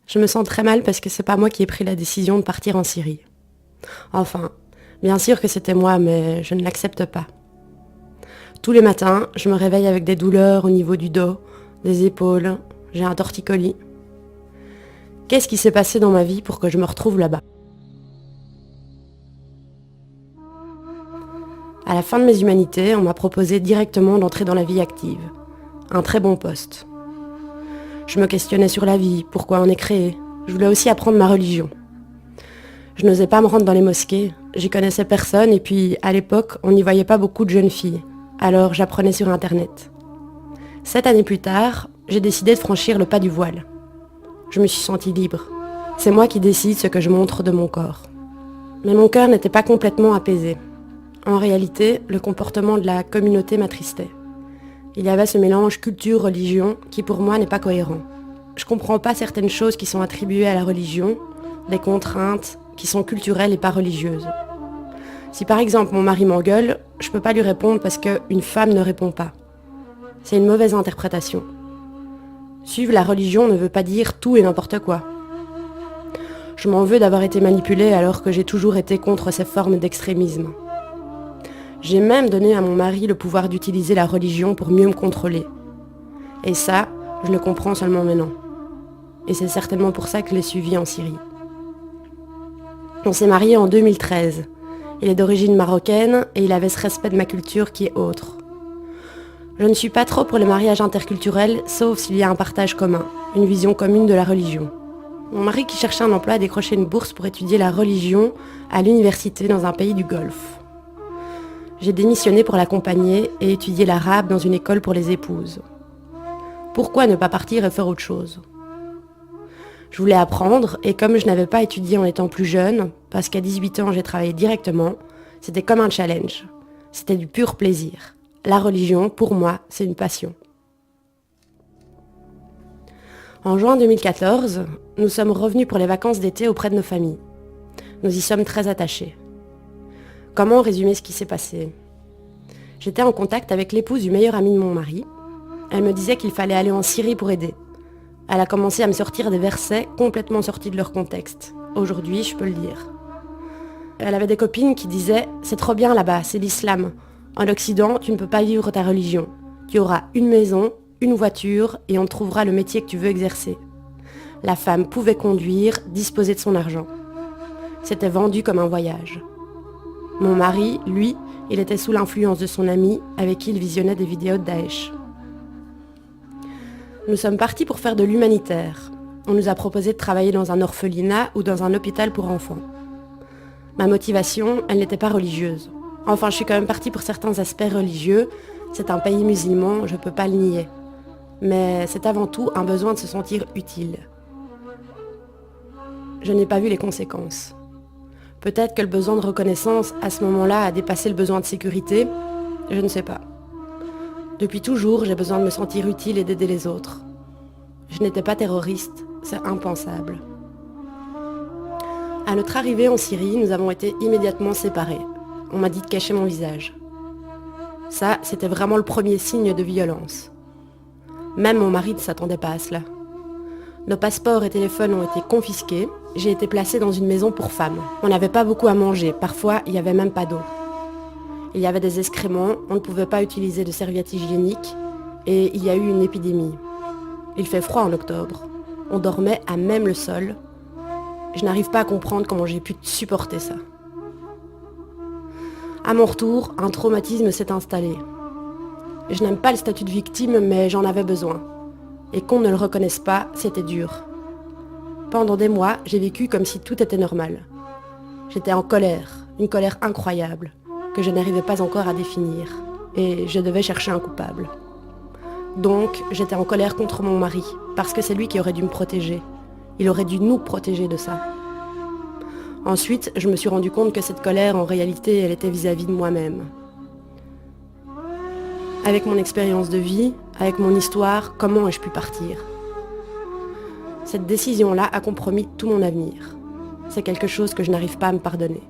Je me sens très mal parce que c'est pas moi qui ai pris la décision de partir en Syrie. Enfin, bien sûr que c'était moi, mais je ne l'accepte pas. Tous les matins, je me réveille avec des douleurs au niveau du dos, des épaules, j'ai un torticolis. Qu'est-ce qui s'est passé dans ma vie pour que je me retrouve là-bas? À la fin de mes humanités, on m'a proposé directement d'entrer dans la vie active. Un très bon poste. Je me questionnais sur la vie, pourquoi on est créé. Je voulais aussi apprendre ma religion. Je n'osais pas me rendre dans les mosquées, j'y connaissais personne et puis à l'époque, on n'y voyait pas beaucoup de jeunes filles. Alors j'apprenais sur Internet. 7 années plus tard, j'ai décidé de franchir le pas du voile. Je me suis sentie libre. C'est moi qui décide ce que je montre de mon corps. Mais mon cœur n'était pas complètement apaisé. En réalité, le comportement de la communauté m'attristait. Il y avait ce mélange culture-religion qui pour moi n'est pas cohérent. Je comprends pas certaines choses qui sont attribuées à la religion, des contraintes qui sont culturelles et pas religieuses. Si par exemple mon mari m'engueule, je peux pas lui répondre parce qu'une femme ne répond pas. C'est une mauvaise interprétation. Suivre la religion ne veut pas dire tout et n'importe quoi. Je m'en veux d'avoir été manipulée alors que j'ai toujours été contre ces formes d'extrémisme. J'ai même donné à mon mari le pouvoir d'utiliser la religion pour mieux me contrôler. Et ça, je le comprends seulement maintenant. Et c'est certainement pour ça que je l'ai suivi en Syrie. On s'est mariés en 2013. Il est d'origine marocaine et il avait ce respect de ma culture qui est autre. Je ne suis pas trop pour les mariages interculturels, sauf s'il y a un partage commun, une vision commune de la religion. Mon mari qui cherchait un emploi a décroché une bourse pour étudier la religion à l'université dans un pays du Golfe. J'ai démissionné pour l'accompagner et étudier l'arabe dans une école pour les épouses. Pourquoi ne pas partir et faire autre chose? Je voulais apprendre et comme je n'avais pas étudié en étant plus jeune, parce qu'à 18 ans j'ai travaillé directement, c'était comme un challenge. C'était du pur plaisir. La religion, pour moi, c'est une passion. En juin 2014, nous sommes revenus pour les vacances d'été auprès de nos familles. Nous y sommes très attachés. Comment résumer ce qui s'est passé? J'étais en contact avec l'épouse du meilleur ami de mon mari. Elle me disait qu'il fallait aller en Syrie pour aider. Elle a commencé à me sortir des versets complètement sortis de leur contexte. Aujourd'hui, je peux le dire. Elle avait des copines qui disaient « C'est trop bien là-bas, c'est l'islam. En Occident, tu ne peux pas vivre ta religion. Tu auras une maison, une voiture et on te trouvera le métier que tu veux exercer. » La femme pouvait conduire, disposer de son argent. C'était vendu comme un voyage. Mon mari, lui, il était sous l'influence de son ami avec qui il visionnait des vidéos de Daesh. Nous sommes partis pour faire de l'humanitaire. On nous a proposé de travailler dans un orphelinat ou dans un hôpital pour enfants. Ma motivation, elle n'était pas religieuse. Enfin, je suis quand même partie pour certains aspects religieux. C'est un pays musulman, je ne peux pas le nier. Mais c'est avant tout un besoin de se sentir utile. Je n'ai pas vu les conséquences. Peut-être que le besoin de reconnaissance, à ce moment-là, a dépassé le besoin de sécurité. Je ne sais pas. Depuis toujours, j'ai besoin de me sentir utile et d'aider les autres. Je n'étais pas terroriste, c'est impensable. À notre arrivée en Syrie, nous avons été immédiatement séparés. On m'a dit de cacher mon visage. Ça, c'était vraiment le premier signe de violence. Même mon mari ne s'attendait pas à cela. Nos passeports et téléphones ont été confisqués. J'ai été placée dans une maison pour femmes. On n'avait pas beaucoup à manger. Parfois, il n'y avait même pas d'eau. Il y avait des excréments. On ne pouvait pas utiliser de serviettes hygiéniques. Et il y a eu une épidémie. Il fait froid en octobre. On dormait à même le sol. Je n'arrive pas à comprendre comment j'ai pu supporter ça. À mon retour, un traumatisme s'est installé. Je n'aime pas le statut de victime, mais j'en avais besoin. Et qu'on ne le reconnaisse pas, c'était dur. Pendant des mois, j'ai vécu comme si tout était normal. J'étais en colère, une colère incroyable, que je n'arrivais pas encore à définir. Et je devais chercher un coupable. Donc, j'étais en colère contre mon mari, parce que c'est lui qui aurait dû me protéger. Il aurait dû nous protéger de ça. Ensuite, je me suis rendu compte que cette colère, en réalité, elle était vis-à-vis de moi-même. Avec mon expérience de vie, avec mon histoire, comment ai-je pu partir? Cette décision-là a compromis tout mon avenir. C'est quelque chose que je n'arrive pas à me pardonner.